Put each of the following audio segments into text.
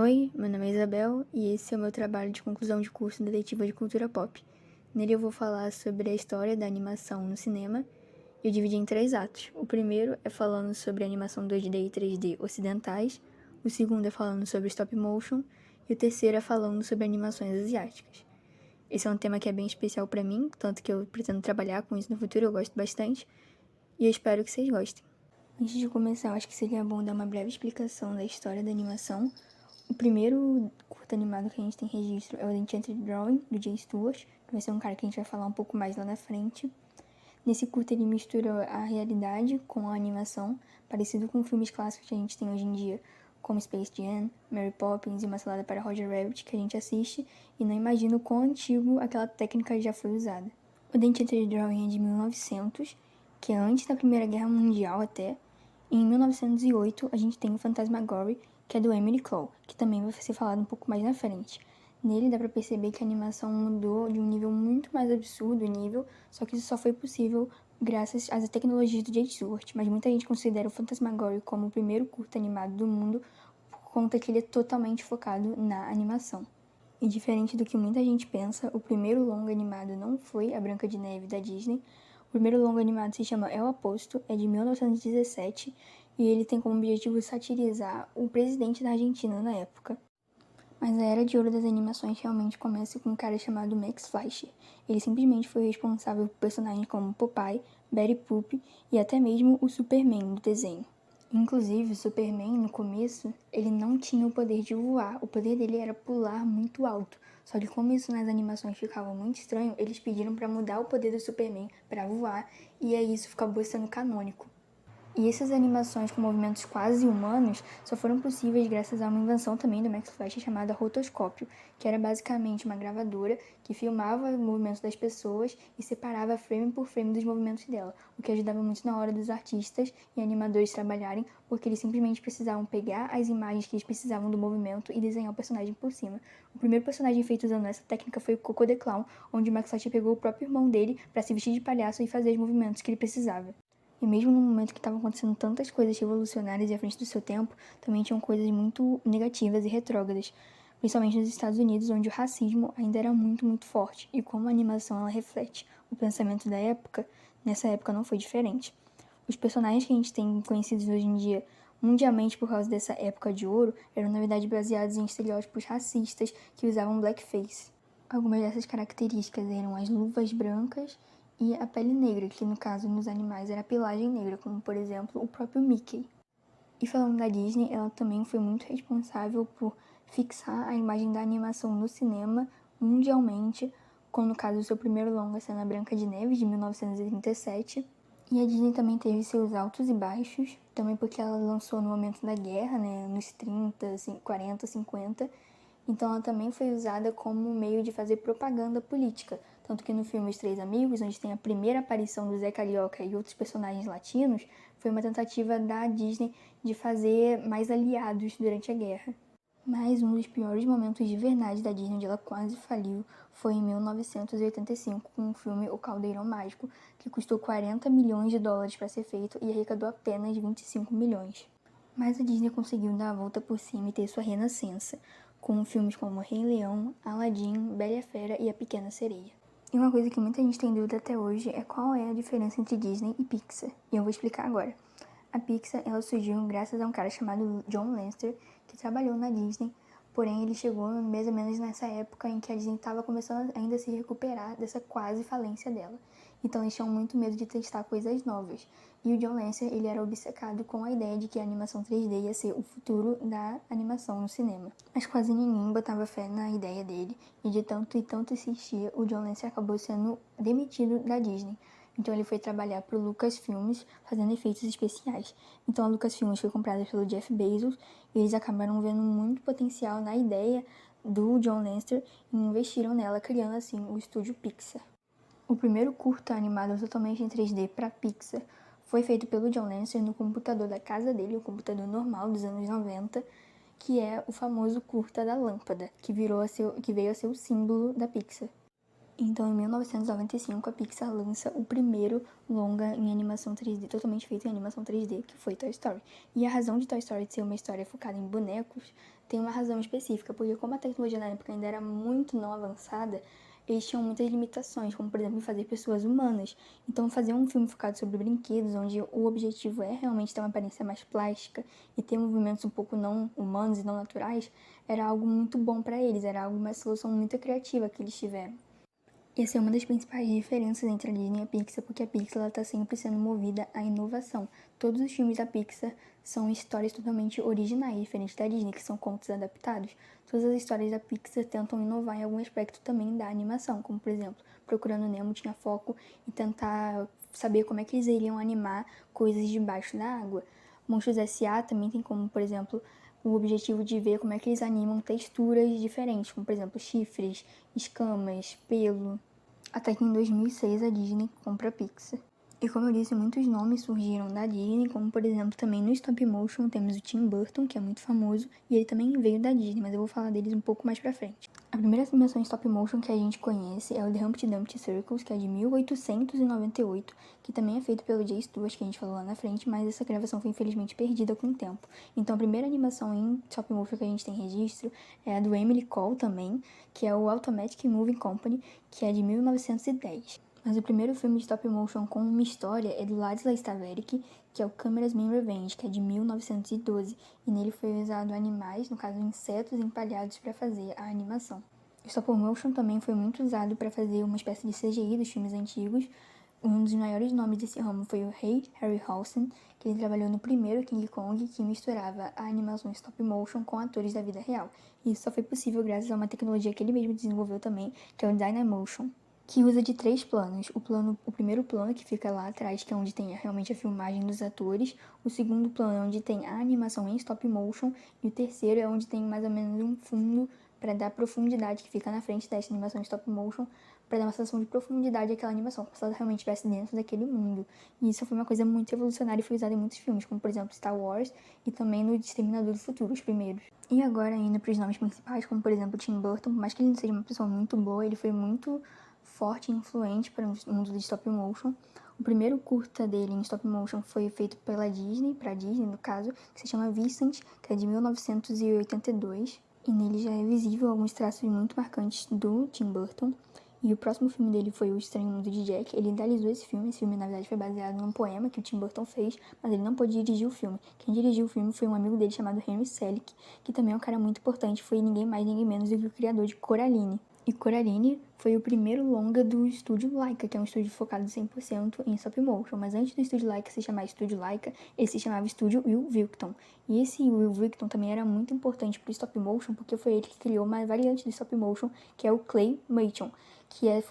Oi, meu nome é Isabel e esse é o meu trabalho de conclusão de curso Detetiva de Cultura Pop. Nele eu vou falar sobre a história da animação no cinema e eu dividi em 3 atos. O primeiro é falando sobre a animação 2D e 3D ocidentais, o segundo é falando sobre stop motion e o terceiro é falando sobre animações asiáticas. Esse é um tema que é bem especial pra mim, tanto que eu pretendo trabalhar com isso no futuro, eu gosto bastante e eu espero que vocês gostem. Antes de começar, eu acho que seria bom dar uma breve explicação da história da animação. O primeiro curta animado que a gente tem registro é o The Enchanted Drawing, do Jay Stewart, que vai ser um cara que a gente vai falar um pouco mais lá na frente. Nesse curta ele mistura a realidade com a animação, parecido com filmes clássicos que a gente tem hoje em dia, como Space Jam, Mary Poppins e Uma Salada para Roger Rabbit, que a gente assiste e não imagina o quão antigo aquela técnica já foi usada. O The Enchanted Drawing é de 1900, que é antes da Primeira Guerra Mundial até, e em 1908 a gente tem o Phantasmagory, que é do Emily Clow, que também vai ser falado um pouco mais na frente. Nele dá pra perceber que a animação mudou de um nível muito mais absurdo, só que isso só foi possível graças às tecnologias do Jay Stewart, mas muita gente considera o Phantasmagory como o primeiro curta animado do mundo por conta que ele é totalmente focado na animação. E diferente do que muita gente pensa, o primeiro longa animado não foi A Branca de Neve da Disney. O primeiro longa animado se chama El Aposto, é de 1917 e ele tem como objetivo satirizar o presidente da Argentina na época. Mas a era de ouro das animações realmente começa com um cara chamado Max Fleischer. Ele simplesmente foi responsável por personagens como Popeye, Betty Boop e até mesmo o Superman do desenho. Inclusive, o Superman, no começo, ele não tinha o poder de voar. O poder dele era pular muito alto. Só que como isso nas animações ficava muito estranho, eles pediram para mudar o poder do Superman para voar, e aí isso acabou sendo canônico. E essas animações com movimentos quase humanos só foram possíveis graças a uma invenção também do Max Fleischer chamada rotoscópio, que era basicamente uma gravadora que filmava o movimento das pessoas e separava frame por frame dos movimentos dela, o que ajudava muito na hora dos artistas e animadores trabalharem, porque eles simplesmente precisavam pegar as imagens que eles precisavam do movimento e desenhar o personagem por cima. O primeiro personagem feito usando essa técnica foi o Coco the Clown, onde o Max Fleischer pegou o próprio irmão dele para se vestir de palhaço e fazer os movimentos que ele precisava. E mesmo no momento que estavam acontecendo tantas coisas revolucionárias e à frente do seu tempo, também tinham coisas muito negativas e retrógradas, principalmente nos Estados Unidos, onde o racismo ainda era muito, muito forte. E como a animação ela reflete o pensamento da época, nessa época não foi diferente. Os personagens que a gente tem conhecidos hoje em dia, mundialmente por causa dessa época de ouro, eram na verdade baseados em estereótipos racistas que usavam blackface. Algumas dessas características eram as luvas brancas e a pele negra, que no caso nos animais era a pelagem negra, como por exemplo o próprio Mickey. E falando da Disney, ela também foi muito responsável por fixar a imagem da animação no cinema mundialmente, com no caso o seu primeiro longa sendo a Branca de Neve, de 1937. E a Disney também teve seus altos e baixos, também porque ela lançou no momento da guerra, né, nos 30, 40, 50, então ela também foi usada como meio de fazer propaganda política, tanto que no filme Os Três Amigos, onde tem a primeira aparição do Zé Carioca e outros personagens latinos, foi uma tentativa da Disney de fazer mais aliados durante a guerra. Mas um dos piores momentos de verdade da Disney, onde ela quase faliu, foi em 1985, com o filme O Caldeirão Mágico, que custou 40 milhões de dólares para ser feito e arrecadou apenas 25 milhões. Mas a Disney conseguiu dar a volta por cima e ter sua renascença, com filmes como Rei Leão, Aladdin, Bela e a Fera e A Pequena Sereia. E uma coisa que muita gente tem dúvida até hoje é qual é a diferença entre Disney e Pixar, e eu vou explicar agora. A Pixar ela surgiu graças a um cara chamado John Lasseter, que trabalhou na Disney, porém ele chegou mais ou menos nessa época em que a Disney estava começando ainda a se recuperar dessa quase falência dela. Então eles tinham muito medo de testar coisas novas. E o John Lasseter, ele era obcecado com a ideia de que a animação 3D ia ser o futuro da animação no cinema. Mas quase ninguém botava fé na ideia dele, e de tanto e tanto insistir, o John Lasseter acabou sendo demitido da Disney. Então ele foi trabalhar para o Lucasfilms, fazendo efeitos especiais. Então a Lucasfilms foi comprada pelo Jeff Bezos, e eles acabaram vendo muito potencial na ideia do John Lasseter e investiram nela, criando assim o estúdio Pixar. O primeiro curta animado totalmente em 3D para Pixar foi feito pelo John Lasseter no computador da casa dele, o computador normal dos anos 90, que é o famoso curta da lâmpada, que veio a ser o símbolo da Pixar. Então, em 1995, a Pixar lança o primeiro longa em animação 3D, totalmente feito em animação 3D, que foi Toy Story. E a razão de Toy Story ser uma história focada em bonecos tem uma razão específica, porque como a tecnologia na época ainda era muito não avançada, eles tinham muitas limitações, como por exemplo fazer pessoas humanas. Então fazer um filme focado sobre brinquedos, onde o objetivo é realmente ter uma aparência mais plástica e ter movimentos um pouco não humanos e não naturais, era algo muito bom para eles, era uma solução muito criativa que eles tiveram. Essa é uma das principais diferenças entre a Disney e a Pixar, porque a Pixar está sempre sendo movida à inovação. Todos os filmes da Pixar são histórias totalmente originais, diferentes da Disney, que são contos adaptados. Todas as histórias da Pixar tentam inovar em algum aspecto também da animação, como por exemplo, Procurando Nemo tinha foco em tentar saber como é que eles iriam animar coisas debaixo da água. Monstros S.A. também tem como, por exemplo, o objetivo de ver como é que eles animam texturas diferentes, como por exemplo chifres, escamas, pelo. Até que em 2006 a Disney compra a Pixar. E como eu disse, muitos nomes surgiram da Disney, como por exemplo também no stop motion temos o Tim Burton, que é muito famoso, e ele também veio da Disney, mas eu vou falar deles um pouco mais pra frente. A primeira animação em stop motion que a gente conhece é o The Humpty Dumpty Circus, que é de 1898, que também é feito pelo Jay Stewart, que a gente falou lá na frente, mas essa gravação foi infelizmente perdida com o tempo. Então a primeira animação em stop motion que a gente tem registro é a do Emily Cole também, que é o Automatic Moving Company, que é de 1910. Mas o primeiro filme de stop motion com uma história é do Ladislas Staverick, que é o Camera's Mean Revenge, que é de 1912, e nele foi usado animais, no caso insetos empalhados para fazer a animação. O stop motion também foi muito usado para fazer uma espécie de CGI dos filmes antigos. Um dos maiores nomes desse ramo foi o Ray Harryhausen, que ele trabalhou no primeiro King Kong, que misturava a animação stop motion com atores da vida real. E isso só foi possível graças a uma tecnologia que ele mesmo desenvolveu também, que é o Dynamotion, que usa de 3 planos. O primeiro plano, que fica lá atrás, que é onde tem realmente a filmagem dos atores. O segundo plano é onde tem a animação em stop motion. E o terceiro é onde tem mais ou menos um fundo para dar profundidade, que fica na frente dessa animação em stop motion, para dar uma sensação de profundidade àquela animação, como se ela realmente estivesse dentro daquele mundo. E isso foi uma coisa muito revolucionária e foi usado em muitos filmes, como por exemplo Star Wars e também no Exterminador do Futuro, os primeiros. E agora indo para os nomes principais, como por exemplo Tim Burton, por mais que ele não seja uma pessoa muito boa, ele foi muito forte e influente para o mundo do stop motion. O primeiro curta dele em stop motion foi feito pela Disney, para a Disney no caso, que se chama Vincent, que é de 1982. E nele já é visível alguns traços muito marcantes do Tim Burton. E o próximo filme dele foi O Estranho Mundo de Jack. Ele idealizou esse filme. Esse filme, na verdade, foi baseado num poema que o Tim Burton fez, mas ele não pôde dirigir o filme. Quem dirigiu o filme foi um amigo dele chamado Henry Selick, que também é um cara muito importante. Foi ninguém mais, ninguém menos do que o criador de Coraline. E Coraline foi o primeiro longa do estúdio Laika, que é um estúdio focado 100% em stop motion. Mas antes do estúdio Laika se chamar estúdio Laika, ele se chamava estúdio Will Wilton. E esse Will Wilton também era muito importante para o stop motion, porque foi ele que criou uma variante do stop motion, que é o Claymation, que é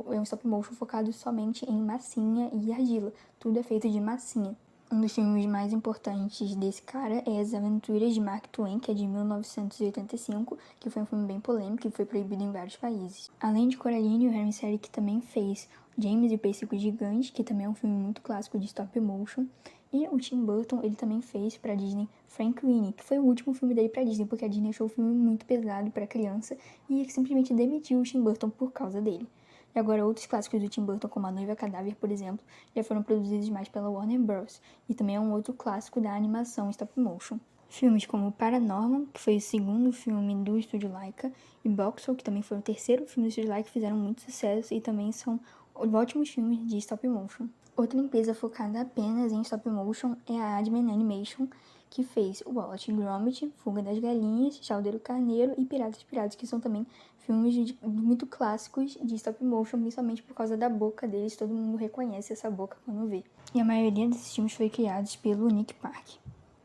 um stop motion focado somente em massinha e argila. Tudo é feito de massinha. Um dos filmes mais importantes desse cara é As Aventuras de Mark Twain, que é de 1985, que foi um filme bem polêmico e foi proibido em vários países. Além de Coraline, o Henry Selick também fez James e o Pêssego Gigante, que também é um filme muito clássico de stop motion. E o Tim Burton, ele também fez pra Disney Frankenweenie, que foi o último filme dele pra Disney, porque a Disney achou o filme muito pesado pra criança e simplesmente demitiu o Tim Burton por causa dele. E agora outros clássicos do Tim Burton, como A Noiva Cadáver, por exemplo, já foram produzidos mais pela Warner Bros. E também é um outro clássico da animação stop motion. Filmes como Paranormal, que foi o segundo filme do estúdio Laika, e Boxer, que também foi o terceiro filme do estúdio Laika, fizeram muito sucesso e também são ótimos filmes de stop motion. Outra empresa focada apenas em stop motion é a Adman Animation, que fez o Wallace e Gromit, Fuga das Galinhas, Chaldeiro Carneiro e Piratas Piratas, que são também filmes muito clássicos de stop motion, principalmente por causa da boca deles, todo mundo reconhece essa boca quando vê. E a maioria desses filmes foi criados pelo Nick Park.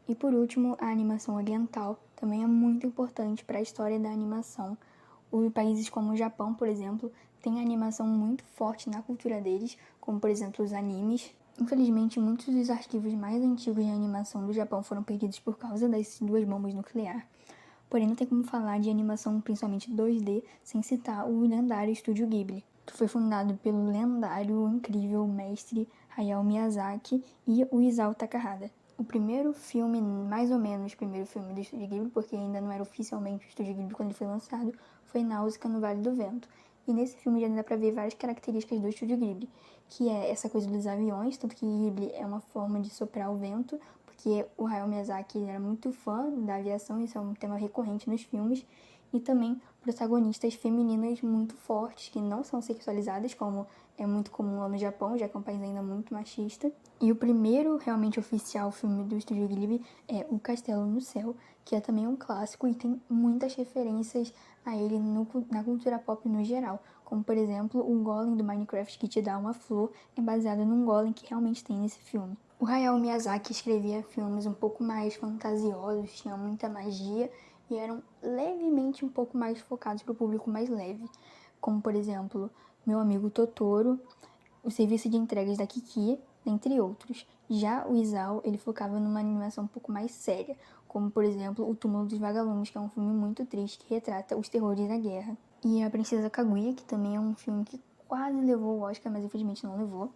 E por último, a animação oriental também é muito importante para a história da animação. Os países como o Japão, por exemplo, têm animação muito forte na cultura deles, como por exemplo os animes. Infelizmente, muitos dos arquivos mais antigos de animação do Japão foram perdidos por causa das duas bombas nucleares. Porém, não tem como falar de animação principalmente 2D sem citar o lendário Estúdio Ghibli, que foi fundado pelo lendário, incrível mestre Hayao Miyazaki e o Isao Takahata. O primeiro filme, mais ou menos o primeiro filme do Estúdio Ghibli, porque ainda não era oficialmente o Estúdio Ghibli quando ele foi lançado, foi Náusea no Vale do Vento. E nesse filme já dá pra ver várias características do Estúdio Ghibli, que é essa coisa dos aviões, tanto que Ghibli é uma forma de soprar o vento, porque o Hayao Miyazaki era muito fã da aviação, isso é um tema recorrente nos filmes, e também protagonistas femininas muito fortes, que não são sexualizadas, como é muito comum lá no Japão, já que é um país ainda muito machista. E o primeiro realmente oficial filme do Estúdio Ghibli é O Castelo no Céu, que é também um clássico e tem muitas referências a ele na cultura pop no geral. Como, por exemplo, o golem do Minecraft que te dá uma flor é baseado num golem que realmente tem nesse filme. O Hayao Miyazaki escrevia filmes um pouco mais fantasiosos, tinham muita magia e eram levemente um pouco mais focados para o público mais leve. Como, por exemplo, Meu Amigo Totoro, O Serviço de Entregas da Kiki, entre outros. Já o Isao, ele focava numa animação um pouco mais séria, como, por exemplo, O Túmulo dos Vagalumes, que é um filme muito triste que retrata os terrores da guerra. E A Princesa Kaguya, que também é um filme que quase levou o Oscar, mas infelizmente não levou.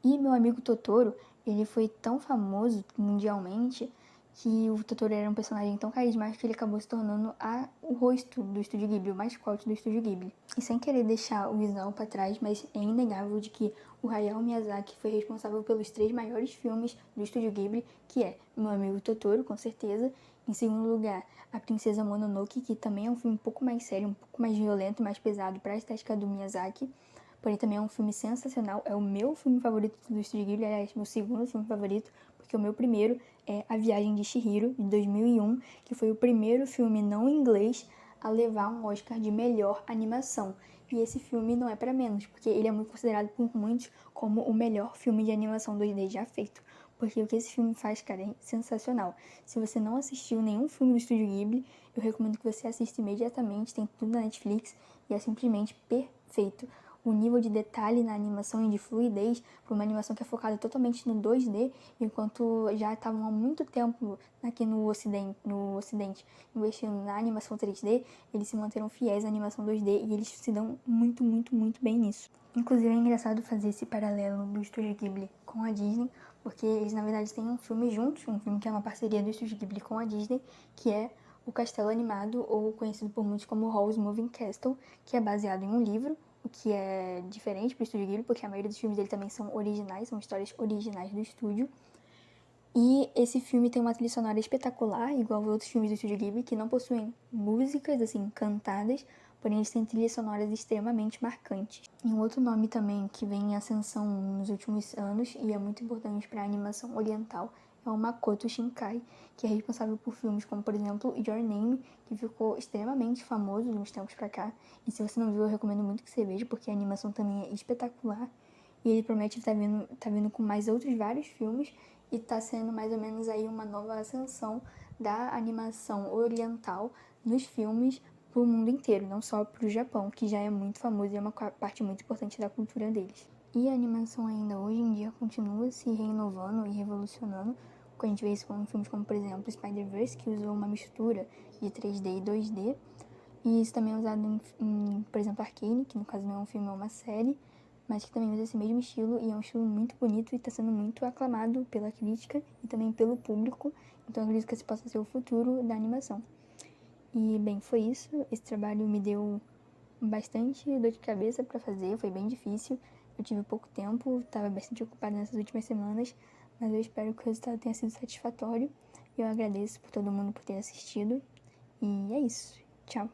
E Meu Amigo Totoro, ele foi tão famoso mundialmente que o Totoro era um personagem tão carismático que ele acabou se tornando o rosto do Estúdio Ghibli, o mascote do Estúdio Ghibli. E sem querer deixar o Isao para trás, mas é inegável de que o Hayao Miyazaki foi responsável pelos 3 maiores filmes do Estúdio Ghibli, que é Meu Amigo Totoro, com certeza. Em segundo lugar, A Princesa Mononoke, que também é um filme um pouco mais sério, um pouco mais violento, mais pesado para a estética do Miyazaki. Porém, também é um filme sensacional. É o meu filme favorito do Estúdio Ghibli, aliás, meu segundo filme favorito, porque o meu primeiro é A Viagem de Chihiro, de 2001, que foi o primeiro filme não inglês a levar um Oscar de melhor animação. E esse filme não é para menos, porque ele é muito considerado por muitos como o melhor filme de animação 2D já feito. Porque o que esse filme faz, cara, é sensacional. Se você não assistiu nenhum filme do Estúdio Ghibli, eu recomendo que você assista imediatamente, tem tudo na Netflix e é simplesmente perfeito. O nível de detalhe na animação e de fluidez para uma animação que é focada totalmente no 2D, enquanto já estavam há muito tempo aqui no Ocidente investindo na animação 3D, eles se manteram fiéis à animação 2D e eles se dão muito, muito, muito bem nisso. Inclusive é engraçado fazer esse paralelo do Estúdio Ghibli com a Disney, porque eles na verdade têm um filme juntos, um filme que é uma parceria do Estúdio Ghibli com a Disney, que é O Castelo Animado, ou conhecido por muitos como Howl's Moving Castle, que é baseado em um livro, o que é diferente pro Estúdio Ghibli, porque a maioria dos filmes dele também são originais, são histórias originais do estúdio. E esse filme tem uma trilha sonora espetacular, igual aos outros filmes do Estúdio Ghibli, que não possuem músicas, assim, cantadas, porém eles têm trilhas sonoras extremamente marcantes. E um outro nome também que vem em ascensão nos últimos anos, e é muito importante para a animação oriental, é o Makoto Shinkai, que é responsável por filmes como, por exemplo, Your Name, que ficou extremamente famoso nos tempos pra cá. E se você não viu, eu recomendo muito que você veja, porque a animação também é espetacular. E ele promete estar vindo com mais outros vários filmes, e tá sendo mais ou menos aí uma nova ascensão da animação oriental nos filmes pro mundo inteiro, não só pro Japão, que já é muito famoso e é uma parte muito importante da cultura deles. E a animação ainda hoje em dia continua se renovando e revolucionando, quando a gente vê isso com filmes como, por exemplo, Spider-Verse, que usou uma mistura de 3D e 2D, e isso também é usado por exemplo, Arcane, que no caso não é um filme, é uma série, mas que também usa esse mesmo estilo e é um estilo muito bonito e está sendo muito aclamado pela crítica e também pelo público, então eu acredito que esse possa ser o futuro da animação. E bem, foi isso, esse trabalho me deu bastante dor de cabeça para fazer, foi bem difícil, eu tive pouco tempo, estava bastante ocupada nessas últimas semanas, mas eu espero que o resultado tenha sido satisfatório e eu agradeço por todo mundo por ter assistido, e é isso, tchau!